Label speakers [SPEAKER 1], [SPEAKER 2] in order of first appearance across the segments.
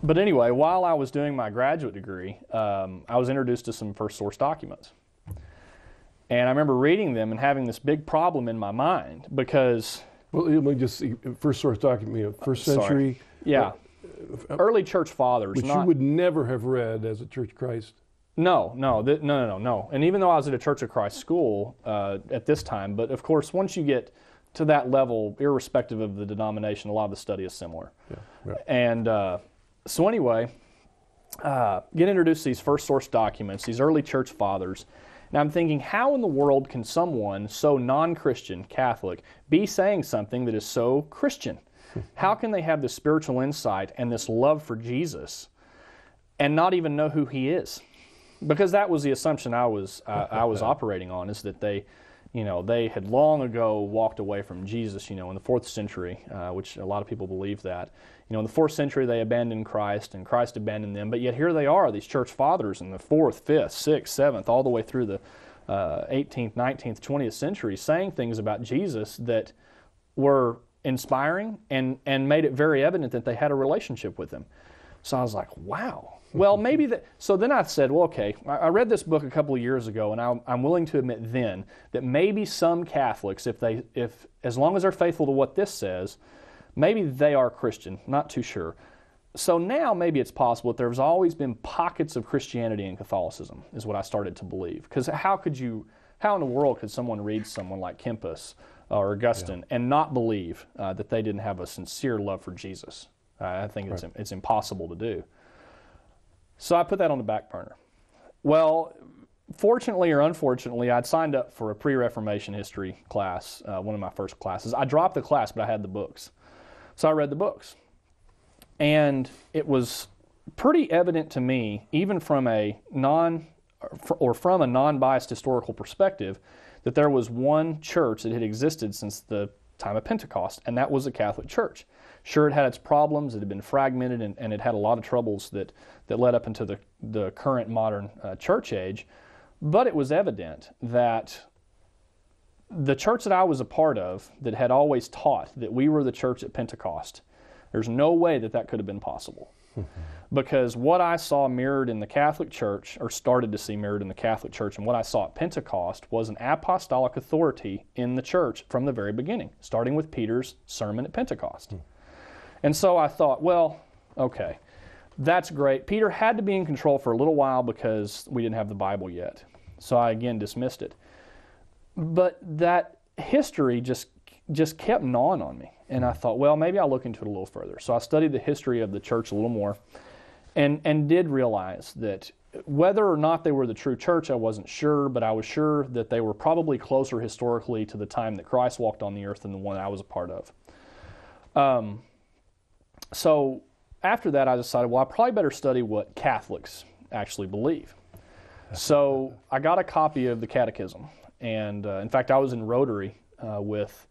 [SPEAKER 1] But anyway, while I was doing my graduate degree, I was introduced to some first source documents. And I remember reading them and having this big problem in my mind because...
[SPEAKER 2] Well, let me just see, first source document, first century.
[SPEAKER 1] Yeah. Early church fathers.
[SPEAKER 2] Which you would never have read as a Church of Christ.
[SPEAKER 1] No. And even though I was at a Church of Christ school at this time, but of course, once you get to that level, irrespective of the denomination, a lot of the study is similar.
[SPEAKER 2] Yeah.
[SPEAKER 1] And so anyway, get introduced to these first source documents, these early church fathers. Now I'm thinking, how in the world can someone so non-Christian, Catholic, be saying something that is so Christian? How can they have this spiritual insight and this love for Jesus and not even know who He is? Because that was the assumption I was operating on, is that they had long ago walked away from Jesus, in the 4th century, which a lot of people believe that. In the 4th century they abandoned Christ and Christ abandoned them, but yet here they are, these church fathers in the 4th, 5th, 6th, 7th, all the way through the 18th, 19th, 20th century, saying things about Jesus that were inspiring and made it very evident that they had a relationship with Him. So I was like, wow. Well, maybe that. So then I said, well, okay, I read this book a couple of years ago, and I'm willing to admit then that maybe some Catholics, if as long as they're faithful to what this says, maybe they are Christian. Not too sure. So now maybe it's possible that there's always been pockets of Christianity in Catholicism, is what I started to believe. Because how in the world could someone read someone like Kempis or Augustine and not believe that they didn't have a sincere love for Jesus? I think it's impossible to do. So I put that on the back burner. Well, fortunately or unfortunately, I'd signed up for a pre-Reformation history class, one of my first classes. I dropped the class, but I had the books. So I read the books. And it was pretty evident to me, even from a non-biased historical perspective, that there was one church that had existed since the time of Pentecost, and that was the Catholic Church. Sure, it had its problems, it had been fragmented, and it had a lot of troubles that led up into the current modern church age, but it was evident that the church that I was a part of that had always taught that we were the church at Pentecost, there's no way that could have been possible. Because what I saw mirrored in the Catholic Church, or started to see mirrored in the Catholic Church, and what I saw at Pentecost was an apostolic authority in the church from the very beginning, starting with Peter's sermon at Pentecost. And so I thought, well, okay, that's great. Peter had to be in control for a little while because we didn't have the Bible yet. So I again dismissed it. But that history just kept gnawing on me. And I thought, well, maybe I'll look into it a little further. So I studied the history of the church a little more and did realize that whether or not they were the true church, I wasn't sure, but I was sure that they were probably closer historically to the time that Christ walked on the earth than the one I was a part of. So after that, I decided, well, I probably better study what Catholics actually believe. So I got a copy of the Catechism, and in fact, I was in Rotary with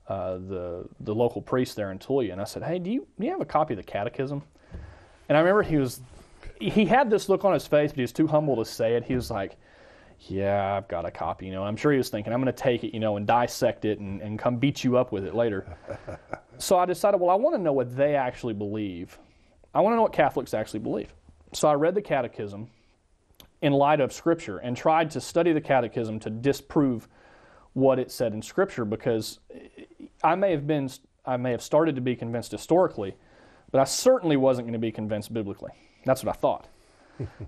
[SPEAKER 1] the local priest there in Tulia, and I said, hey, do you have a copy of the Catechism? And I remember he had this look on his face, but he was too humble to say it. He was like, yeah, I've got a copy, I'm sure he was thinking, I'm going to take it, and dissect it and come beat you up with it later. So I decided, well, I want to know what they actually believe. I want to know what Catholics actually believe. So I read the Catechism in light of Scripture and tried to study the Catechism to disprove what it said in Scripture, because I may have started to be convinced historically, but I certainly wasn't going to be convinced biblically. That's what I thought.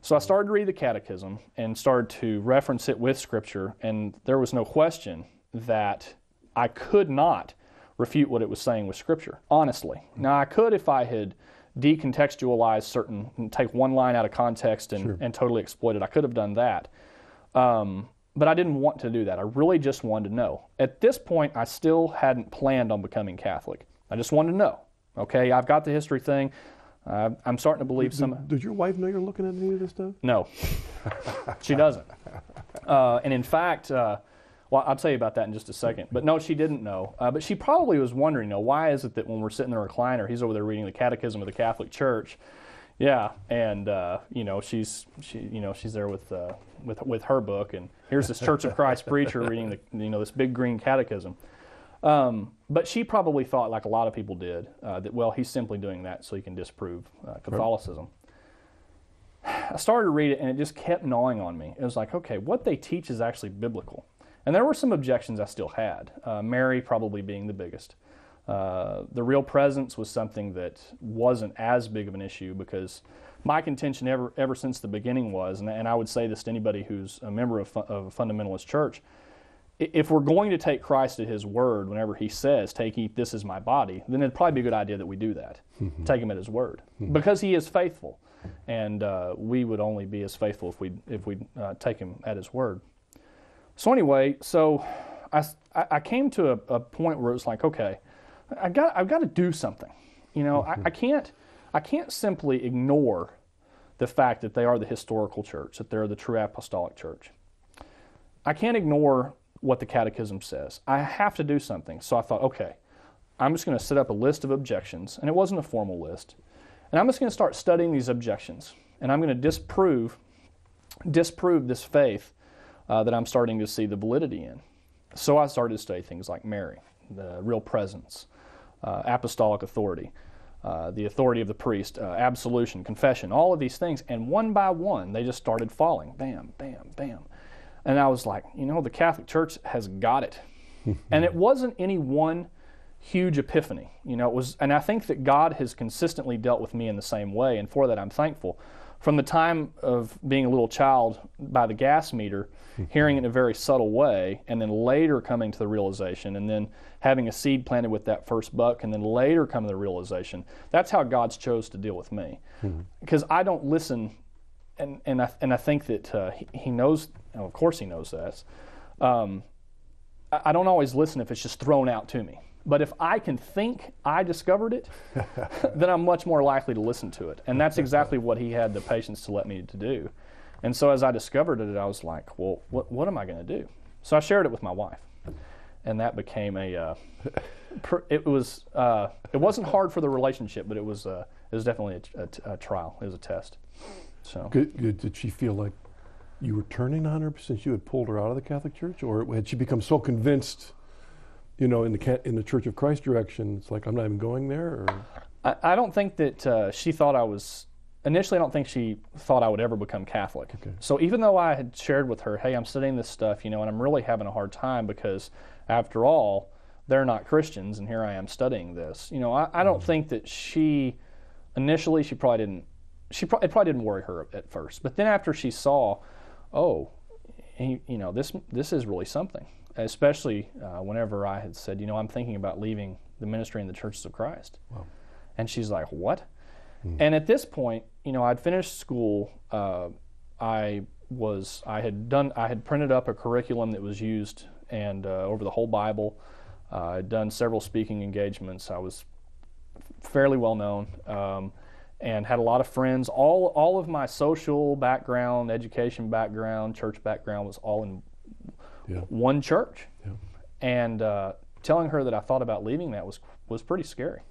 [SPEAKER 1] So I started to read the Catechism and started to reference it with Scripture, and there was no question that I could not refute what it was saying with Scripture, honestly. Now, I could if I had decontextualized take one line out of context and totally exploit it. I could have done that. But I didn't want to do that. I really just wanted to know. At this point, I still hadn't planned on becoming Catholic. I just wanted to know. Okay, I've got the history thing. I'm starting to believe
[SPEAKER 2] Does your wife know you're looking at any of this stuff?
[SPEAKER 1] No, she doesn't. And in fact, well, I'll tell you about that in just a second. But no, she didn't know. But she probably was wondering, why is it that when we're sitting in the recliner, he's over there reading the Catechism of the Catholic Church? Yeah, and she's there with her book, and here's this Church of Christ preacher reading this big green catechism. But she probably thought, like a lot of people did, that, well, he's simply doing that so he can disprove Catholicism. I started to read it, and it just kept gnawing on me. It was like, okay, what they teach is actually biblical. And there were some objections I still had, Mary probably being the biggest. The real presence was something that wasn't as big of an issue, because my contention ever since the beginning was, and I would say this to anybody who's a member of a fundamentalist church, if we're going to take Christ at His word whenever He says, take, eat, this is my body, then it'd probably be a good idea that we do that. Take Him at His word. Because He is faithful. And we would only be as faithful if we take Him at His word. So anyway, I came to a point where it was like, okay, I've got to do something. You know, I can't simply ignore the fact that they are the historical church, that they're the true apostolic church. I can't ignore what the Catechism says. I have to do something. So I thought, okay, I'm just going to set up a list of objections, and it wasn't a formal list. And I'm just going to start studying these objections, and I'm going to disprove this faith that I'm starting to see the validity in. So I started to study things like Mary, the real presence, apostolic authority, the authority of the priest, absolution, confession, all of these things. And one by one, they just started falling. Bam, bam, bam. And I was like, you know, the Catholic Church has got it. And it wasn't any one huge epiphany. You know, it was, and I think that God has consistently dealt with me in the same way, and for that I'm thankful. From the time of being a little child by the gas meter, hearing it in a very subtle way, and then later coming to the realization, and then having a seed planted with that first buck, and then later coming to the realization, that's how God's chose to deal with me. Because I don't listen, and I think that He knows, and of course He knows that. I don't always listen if it's just thrown out to me. But if I can think I discovered it, then I'm much more likely to listen to it. And that's exactly what He had the patience to let me to do. And so as I discovered it, I was like, well, what am I going to do? So I shared it with my wife. And that became it wasn't hard for the relationship, but it was definitely a trial. It was a test. So
[SPEAKER 2] Good. Did she feel like you were turning on her since you had pulled her out of the Catholic Church? Or had she become so convinced, you know, in the Church of Christ direction, it's like, I'm not even going there? Or?
[SPEAKER 1] I don't think that she thought I was, initially I don't think she thought I would ever become Catholic. Okay. So even though I had shared with her, hey, I'm studying this stuff, you know, and I'm really having a hard time because, after all, they're not Christians, and here I am studying this. You know, I don't think that initially it probably didn't worry her at first. But then after she saw, oh, you know, this is really something. Especially whenever I had said, you know, I'm thinking about leaving the ministry in the Churches of Christ. Wow. And she's like, what? And at this point, you know, I'd finished school. I had printed up a curriculum that was used and over the whole Bible. I'd done several speaking engagements. I was fairly well known and had a lot of friends. All of my social background, education background, church background was all in one church. Yeah. And telling her that I thought about leaving that was pretty scary.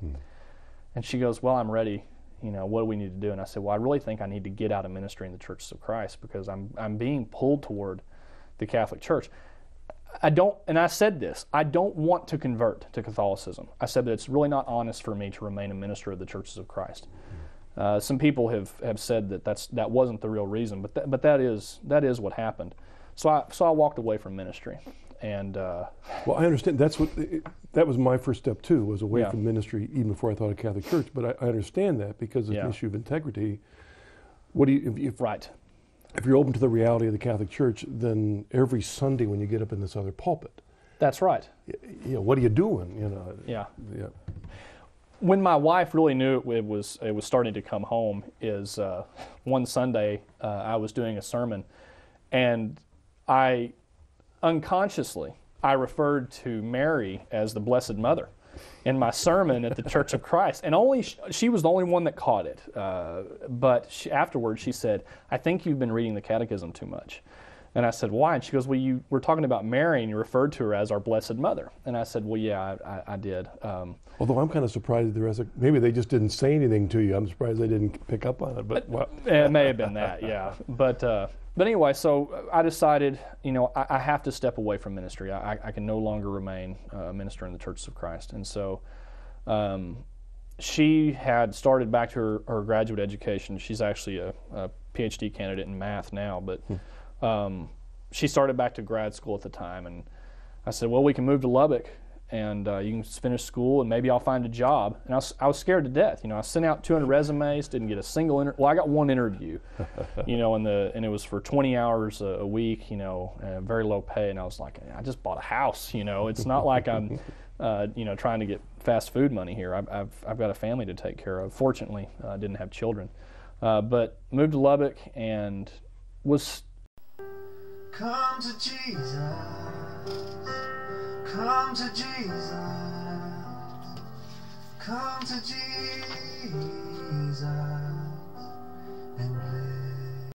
[SPEAKER 1] And she goes, well, I'm ready. You know, what do we need to do? And I said, well, I really think I need to get out of ministry in the Churches of Christ because I'm being pulled toward the Catholic Church. And I said this, I don't want to convert to Catholicism. I said that it's really not honest for me to remain a minister of the Churches of Christ. Some people have said that wasn't the real reason, but that is what happened. So I walked away from ministry, and
[SPEAKER 2] well, I understand. That was my first step too. Was away from ministry even before I thought of Catholic Church. But I understand that because it's an issue of integrity. What do you right? If you're open to the reality of the Catholic Church, then every Sunday when you get up in this other pulpit,
[SPEAKER 1] that's right.
[SPEAKER 2] You know, what are you doing? You know.
[SPEAKER 1] Yeah. When my wife really knew it was starting to come home, is one Sunday I was doing a sermon, and I unconsciously referred to Mary as the Blessed Mother in my sermon at the Church of Christ, and she was the only one that caught it. But afterwards she said, "I think you've been reading the Catechism too much." And I said, "Why?" And she goes, "Well, you were talking about Mary, and you referred to her as our Blessed Mother." And I said, "Well, yeah, I did."
[SPEAKER 2] Although I'm kind of surprised maybe they just didn't say anything to you. I'm surprised they didn't pick up on it. But
[SPEAKER 1] it may have been that, yeah. But But anyway, so I decided, I have to step away from ministry. I can no longer remain a minister in the Churches of Christ. And so she had started back to her graduate education. She's actually a PhD candidate in math now, but she started back to grad school at the time. And I said, well, we can move to Lubbock, and you can finish school, and maybe I'll find a job. And I was scared to death. I sent out 200 resumes, didn't get a single interview. Well, I got one interview, and it was for 20 hours a week, very low pay. And I was like, I just bought a house. It's not like I'm trying to get fast food money here. I've got a family to take care of. Fortunately, I didn't have children. But moved to Lubbock and was...
[SPEAKER 3] Come to Jesus. Come to Jesus. Come to Jesus.